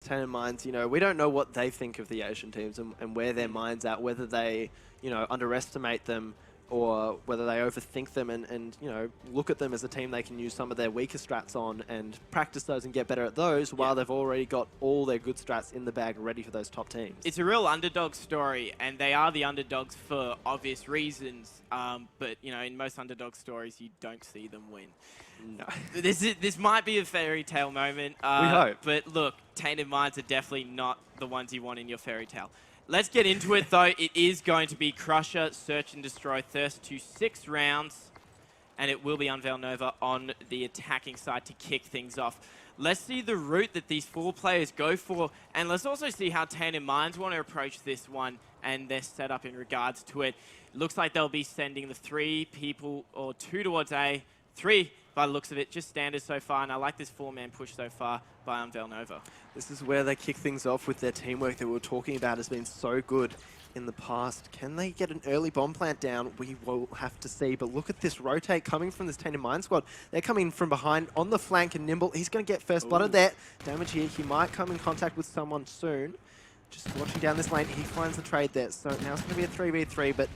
Tainted Minds, you know, we don't know what they think of the Asian teams and where their mind's at, whether they, you know, underestimate them or whether they overthink them and, you know, look at them as a team they can use some of their weaker strats on and practice those and get better at those while they've already got all their good strats in the bag ready for those top teams. It's a real underdog story, and they are the underdogs for obvious reasons. But, you know, in most underdog stories, you don't see them win. No. This might be a fairy tale moment. We hope. But look, Tainted Minds are definitely not the ones you want in your fairy tale. Let's get into it, though. It is going to be Crusher, Search and Destroy, Thirst to 6 rounds. And it will be UNVEIL.NOVA on the attacking side to kick things off. Let's see the route that these 4 players go for. And let's also see how Tainted Minds want to approach this one and their setup in regards to it. It looks like they'll be sending the 3 people, or 2 towards A, 3 by the looks of it, just standard so far. And I like this 4-man push so far by UNVEIL.NOVA. This is where they kick things off with their teamwork that we were talking about has been so good in the past. Can they get an early bomb plant down? We will have to see. But look at this rotate coming from this Tainted Mind squad. They're coming from behind on the flank, and Nimble, he's going to get first blooded there. Damage here. He might come in contact with someone soon. Just watching down this lane, he finds the trade there. So now it's going to be a 3v3, but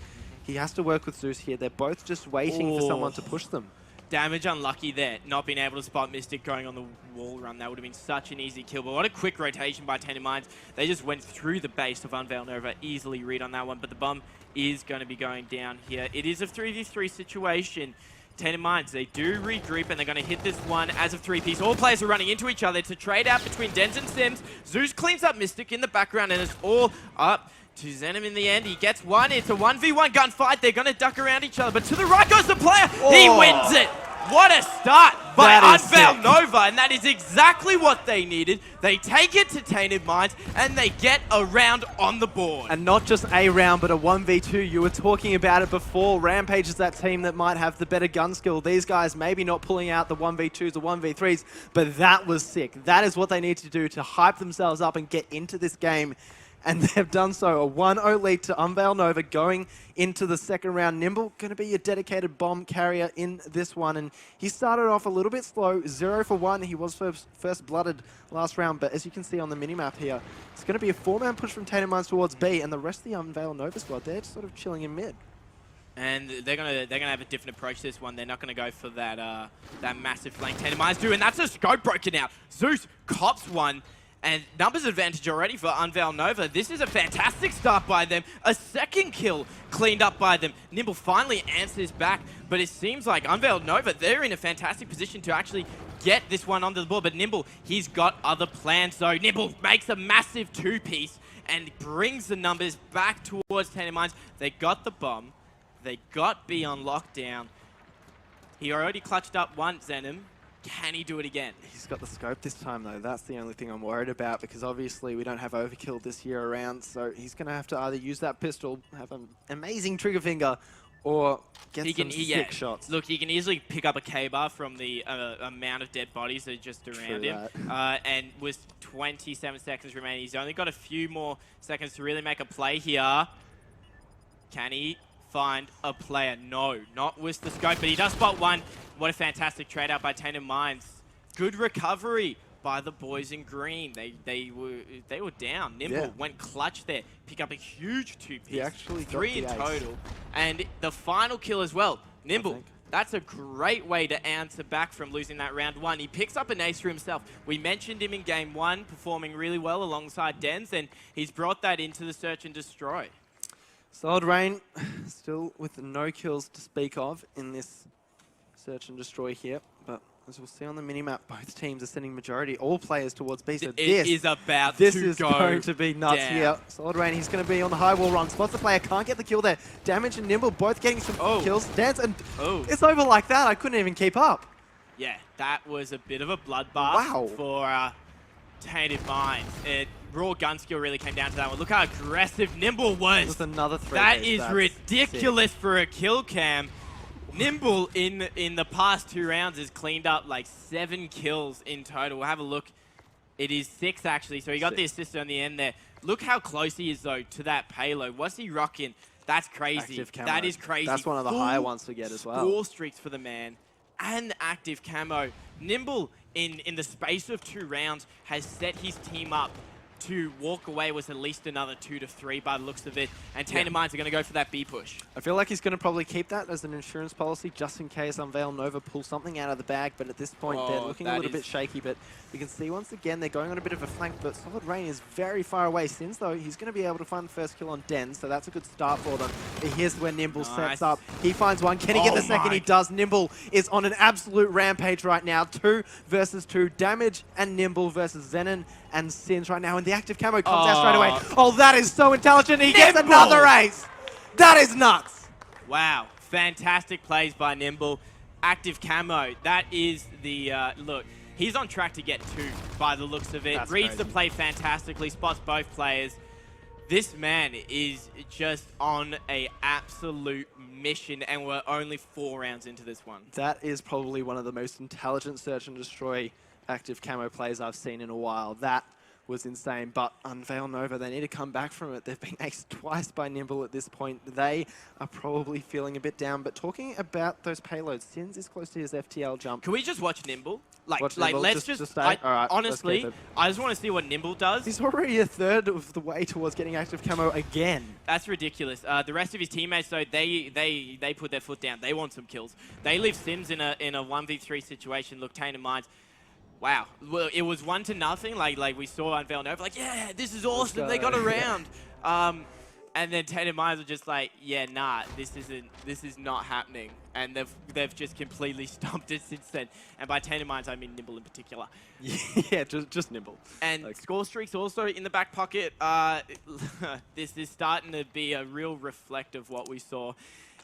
he has to work with Zeus here. They're both just waiting for someone to push them. Damage unlucky there, not being able to spot Mystic going on the wall run. That would have been such an easy kill, but what a quick rotation by Tainted Minds. They just went through the base of UNVEIL.NOVA, easily read on that one, but the bomb is going to be going down here. It is a 3v3 situation. Tainted Minds, they do regroup, and they're going to hit this one as a 3-piece. All players are running into each other to trade out between Dens and Sims. Zeus cleans up Mystic in the background, and it's all up to Zenim in the end. He gets one. It's a 1v1 gunfight. They're going to duck around each other, but to the right goes the player. He wins it. What a start by UNVEIL.NOVA, and that is exactly what they needed. They take it to Tainted Minds, and they get a round on the board. And not just a round, but a 1v2. You were talking about it before. Rampage is that team that might have the better gun skill. These guys maybe not pulling out the 1v2s or 1v3s, but that was sick. That is what they need to do to hype themselves up and get into this game. And they've done so. A 1-0 lead to UNVEIL.NOVA going into the second round. Nimble going to be a dedicated bomb carrier in this one. And he started off a little bit slow, 0 for 1. He was first blooded last round. But as you can see on the minimap here, it's going to be a 4-man push from Tainted Minds towards B. And the rest of the UNVEIL.NOVA squad, they're just sort of chilling in mid. And they're gonna have a different approach to this one. They're not gonna go for that that massive flank Tainted Minds do. And that's a scope broken out. Zeus cops one. And numbers advantage already for UNVEIL.NOVA. This is a fantastic start by them. A second kill cleaned up by them. Nimble finally answers back, but it seems like UNVEIL.NOVA, they're in a fantastic position to actually get this one onto the board. But Nimble, he's got other plans though. Nimble makes a massive 2-piece and brings the numbers back towards Tainted Minds. They got the bomb. They got B on lockdown. He already clutched up once, Zenim. Can he do it again? He's got the scope this time, though. That's the only thing I'm worried about, because obviously we don't have overkill this year around, so he's going to have to either use that pistol, have an amazing trigger finger, or get some sick shots. Look, he can easily pick up a K-bar from the amount of dead bodies that are just around him. And with 27 seconds remaining, he's only got a few more seconds to really make a play here. Can he find a player? No, not with the scope, but he does spot one. What a fantastic trade out by Tainted Minds. Good recovery by the boys in green. They were down. Nimble went clutch there. Pick up a huge 2-piece. He actually got 3 in total. And the final kill as well. Nimble, that's a great way to answer back from losing that round 1. He picks up an ace for himself. We mentioned him in game 1, performing really well alongside Dens, and he's brought that into the Search and Destroy. Solid Rain, still with no kills to speak of in this Search and Destroy here, but as we'll see on the minimap, both teams are sending majority, all players towards B. So this is about this to is go going to be nuts here. Solid Rain, he's going to be on the high wall run. Spots the player, can't get the kill there. Damage and Nimble both getting some kills. Dance, and it's over like that. I couldn't even keep up. Yeah, that was a bit of a bloodbath for Tainted Minds. Raw gun skill really came down to that one. Look how aggressive Nimble was. With another 3. That is ridiculous for a kill cam. Nimble in the past 2 rounds has cleaned up like 7 kills in total. We'll have a look. It is 6 actually, so he got the assist on the end there. Look how close he is though to that payload. What's he rocking? That's crazy. That is crazy. That's one of the higher ones to get as well. 4 streaks for the man and active camo. Nimble in the space of 2 rounds, has set his team up to walk away with at least another 2 to 3 by the looks of it. And Tainted Minds are going to go for that B push. I feel like he's going to probably keep that as an insurance policy just in case UNVEIL.NOVA pulls something out of the bag. But at this point, they're looking a little bit shaky. But you can see once again, they're going on a bit of a flank. But Solid Rain is very far away. Sins, though, he's going to be able to find the first kill on Den. So that's a good start for them. But here's where Nimble sets up. He finds one. Can he get the second? He does. Nimble is on an absolute rampage right now. 2 versus 2. Damage and Nimble versus Zenon and Sins right now. And the active camo comes out straight away. Oh, that is so intelligent. He gets another ace. That is nuts. Wow. Fantastic plays by Nimble. Active camo. That is the, look, he's on track to get 2 by the looks of it. That's Reads crazy. the play fantastically, spots both players. This man is just on a absolute mission, and we're only 4 rounds into this one. That is probably one of the most intelligent search and destroy active camo plays I've seen in a while. That was insane, but UNVEIL.NOVA, they need to come back from it. They've been aced twice by Nimble at this point. They are probably feeling a bit down, but talking about those payloads, Sins is close to his FTL jump. Can we just watch Nimble? Watch Nimble, let's just stay? I, All right, honestly, let's I just want to see what Nimble does. He's already a third of the way towards getting active camo again. That's ridiculous. The rest of his teammates, though, they put their foot down. They want some kills. They leave Sims in a 1v3 situation. Look, Tainted Minds. Wow. Well, it was 1-0. Like we saw UNVEIL.NOVA. Like, yeah, this is awesome. They got around. And then Tainted Minds were just like, yeah, nah, this is not happening. And they've just completely stomped it since then. And by Tainted Minds, I mean Nimble in particular. Yeah, just Nimble. And score streaks also in the back pocket. This is starting to be a real reflect of what we saw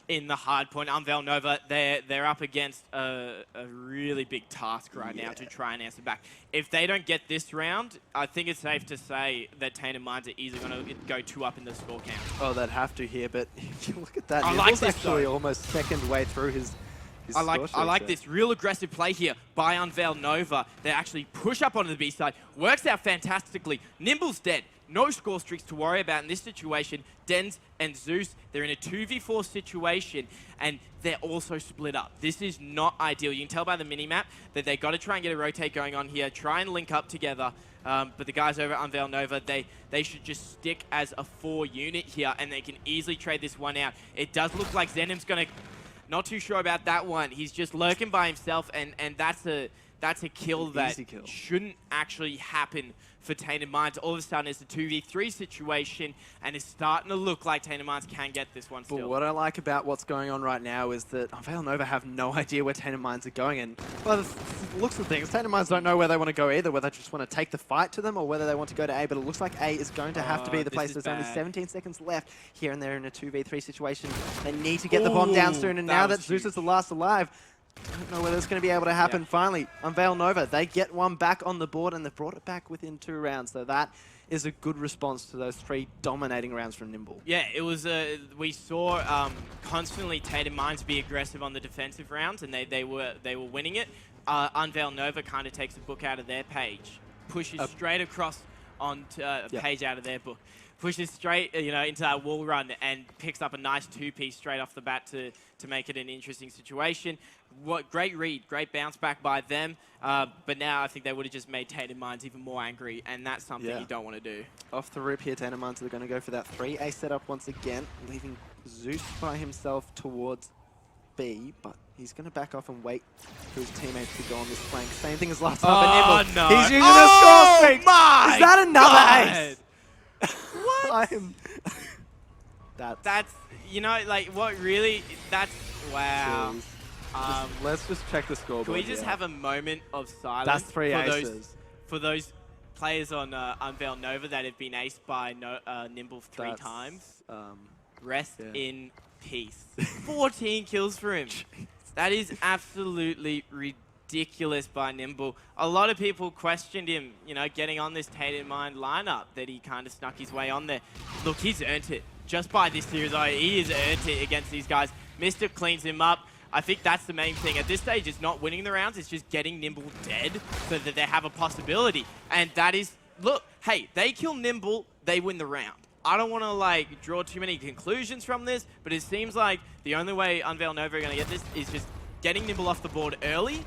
in the hard point. UNVEIL.NOVA, they're up against a really big task right now to try and answer back. If they don't get this round, I think it's safe to say that Tainted Minds are easily going to go 2 up in the score count. Oh, they'd have to here, but look at that. I Nimble's like this, actually though. almost second way through his I like this real aggressive play here by UNVEIL.NOVA. They actually push up onto the B side. Works out fantastically. Nimble's dead. No score streaks to worry about in this situation. Dens and Zeus, they're in a 2v4 situation, and they're also split up. This is not ideal. You can tell by the minimap that they got to try and get a rotate going on here, try and link up together. But the guys over at UNVEIL.NOVA, they should just stick as a 4 unit here, and they can easily trade this one out. It does look like Zenim's going to... Not too sure about that one. He's just lurking by himself, and that's a kill that shouldn't actually happen for Tainted Minds. All of a sudden, it's a 2v3 situation, and it's starting to look like Tainted Minds can get this one still. But what I like about what's going on right now is that UNVEIL.NOVA have no idea where Tainted Minds are going, and well, the looks of things, Tainted Minds don't know where they want to go either, whether they just want to take the fight to them or whether they want to go to A, but it looks like A is going to have to be the place. There's only 17 seconds left here, and they're in a 2v3 situation. They need to get the bomb down soon, and now that Zeus is the last alive, I don't know whether it's going to be able to happen. Finally, UNVEIL.NOVA, they get one back on the board, and they've brought it back within 2 rounds. So that is a good response to those 3 dominating rounds from Nimble. Yeah, it was. We saw constantly Tainted Minds be aggressive on the defensive rounds, and they were winning it. UNVEIL.NOVA kind of takes a book out of their page, pushes straight across onto a page out of their book, pushes straight into that wall run, and picks up a nice 2-piece straight off the bat to make it an interesting situation. What great read, great bounce back by them. But now I think they would have just made Tainted Minds even more angry, and that's something you don't want to do. Off the rip here, Tainted Minds are going to go for that 3A setup once again, leaving Zeus by himself towards B, but he's going to back off and wait for his teammates to go on this flank. Same thing as last time, but Nimble. No. He's using a score streak. My Is that another ace? What? That's what really, wow. Let's just check the scoreboard. Can we just have a moment of silence? That's 3 aces. For those players on UNVEIL.NOVA that have been aced by Nimble 3 times. Rest in peace. 14 kills for him. That is absolutely ridiculous by Nimble. A lot of people questioned him, getting on this Tainted Mind lineup, that he kind of snuck his way on there. Look, he's earned it. Just by this series, he has earned it against these guys. Mystic cleans him up. I think that's the main thing. At this stage, it's not winning the rounds, it's just getting Nimble dead so that they have a possibility. And that is, look, hey, they kill Nimble, they win the round. I don't want to draw too many conclusions from this, but it seems like the only way UNVEIL.NOVA are going to get this is just getting Nimble off the board early,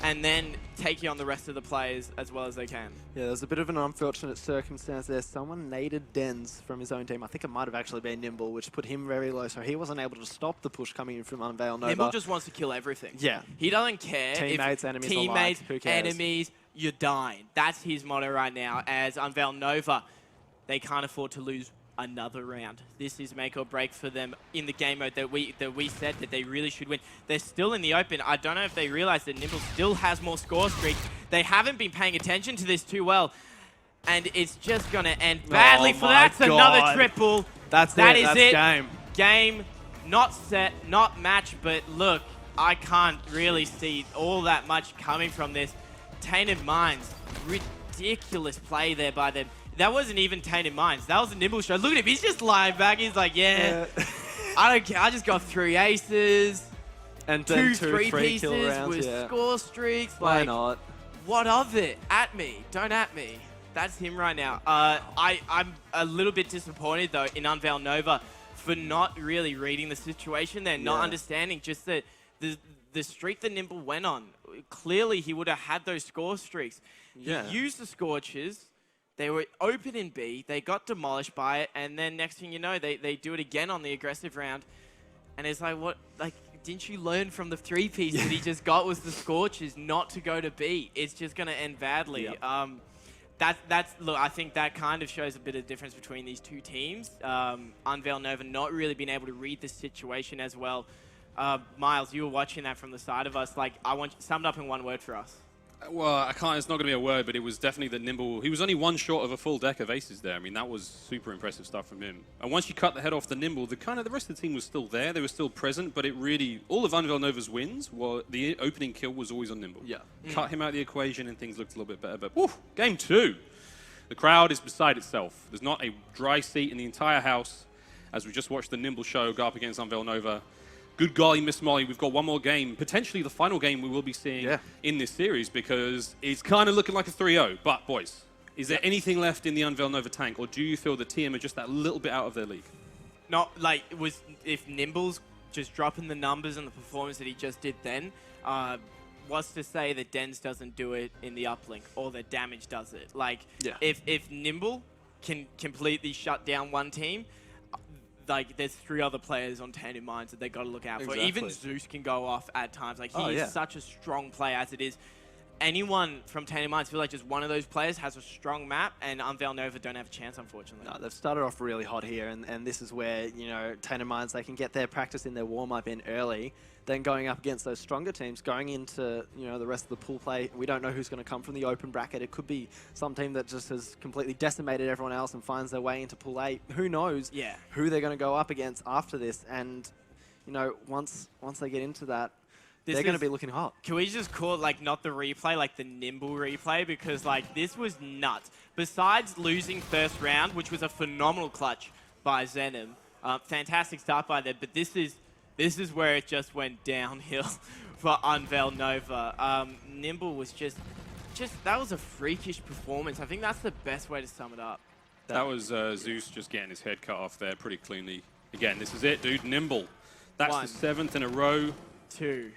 and then taking on the rest of the players as well as they can. Yeah, there's a bit of an unfortunate circumstance there. Someone naded Dens from his own team. I think it might have actually been Nimble, which put him very low, so he wasn't able to stop the push coming in from UNVEIL.NOVA. Nimble just wants to kill everything. Yeah. He doesn't care Teammates, if enemies teammates, alike, who cares? enemies, you're dying. That's his motto right now. As UNVEIL.NOVA, they can't afford to lose another round. This is make or break for them in the game mode that we said that they really should win. They're still in the open. I don't know if they realize that Nimble still has more score streaks. They haven't been paying attention to this too well. And it's just going to end badly for that. That's another triple. That's it. Game. Game, not set, not match, but look, I can't really see all that much coming from this. Tainted Minds, ridiculous play there by them. That wasn't even Tainted Minds. That was a Nimble show. Look at him. He's just lying back. He's like, yeah. I don't care. I just got 3 aces. And then two three pieces kill rounds, with score streaks. Why like, not? What of it? At me. Don't at me. That's him right now. I'm a little bit disappointed, though, in UNVEIL.NOVA for not really reading the situation. They're not understanding just that the streak that Nimble went on. Clearly, he would have had those score streaks. Yeah. He used the Scorches. They were open in B, they got demolished by it, and then next thing you know, they do it again on the aggressive round. And it's like, what, like, didn't you learn from the 3-piece that he just got was the Scorches not to go to B? It's just going to end badly. Yep. Look, I think that kind of shows a bit of difference between these two teams. UNVEIL.NOVA not really being able to read the situation as well. Miles, you were watching that from the side of us. Like, I want you sum it up in one word for us. Well, I can't, it's not going to be a word, but it was definitely that Nimble, he was only one short of a full deck of aces there. I mean, that was super impressive stuff from him. And once you cut the head off the Nimble, the rest of the team was still there, they were still present, but it really, all of UNVEIL.NOVA's wins, were the opening kill was always on Nimble. Yeah. Cut him out of the equation and things looked a little bit better, but woof, game 2. The crowd is beside itself. There's not a dry seat in the entire house as we just watched the Nimble show go up against UNVEIL.NOVA. Good golly, Miss Molly, we've got one more game, potentially the final game we will be seeing in this series because it's kind of looking like a 3-0. But, boys, is there anything left in the UNVEIL.NOVA tank, or do you feel the team are just that little bit out of their league? Not like, if Nimble's just dropping the numbers and the performance that he just did then, what's to say that Dens doesn't do it in the uplink or that Damage does it? Like, if Nimble can completely shut down one team, like, there's 3 other players on Tainted Minds that they got to look out for. Even Zeus can go off at times. Like, he is such a strong player as it is. Anyone from Tainted Minds feel like just one of those players has a strong map, and UNVEIL.NOVA don't have a chance, unfortunately. No, they've started off really hot here, and this is where, you know, Tainted Minds, they can get their practice in their warm-up in early, then going up against those stronger teams, going into, you know, the rest of the pool play. We don't know who's going to come from the open bracket. It could be some team that just has completely decimated everyone else and finds their way into pool 8. Who knows who they're going to go up against after this, and, you know, once they get into that, they're going to be looking hot. Can we just call it, like, not the replay, like the Nimble replay? Because, like, this was nuts. Besides losing first round, which was a phenomenal clutch by Zenim, fantastic start by them, but this is where it just went downhill for UNVEIL.NOVA. Nimble was just that was a freakish performance. I think that's the best way to sum it up. That was Zeus just getting his head cut off there pretty cleanly. Again, this is it, dude. Nimble. That's the 7th in a row. 2.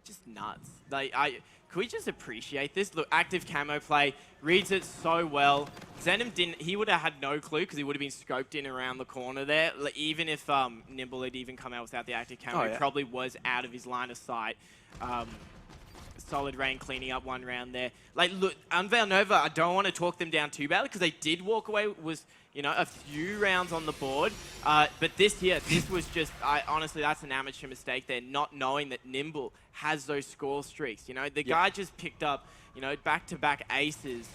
Just nuts. Like, can we just appreciate this? Look, active camo play, reads it so well. Zenim didn't, he would have had no clue because he would have been scoped in around the corner there. Like, even if Nimble had even come out without the active camo, he probably was out of his line of sight. Solid Rain cleaning up one round there. Like, look, UNVEIL.NOVA, I don't want to talk them down too badly because they did walk away with, you know, a few rounds on the board. But this was just, honestly, that's an amateur mistake there, not knowing that Nimble has those score streaks. You know, the guy just picked up, you know, back-to-back aces.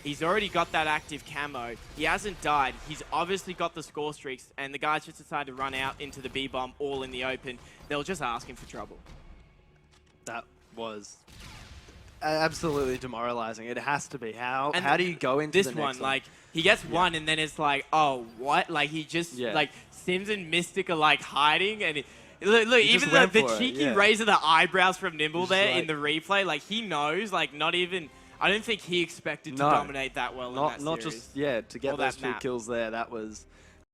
He's already got that active camo. He hasn't died. He's obviously got the score streaks, and the guys just decided to run out into the B-bomb all in the open. They were just asking for trouble. That was absolutely demoralizing. It has to be. How do you go into this the next one? Like, he gets one, and then it's like, oh, what? Like, he just, like, Sims and Mystic are, like, hiding, and look, even the cheeky raise of the eyebrows from Nimble there in the replay, like, he knows, like, not even, I don't think he expected to dominate that well in that series. Not just, to get those 2 kills there, that was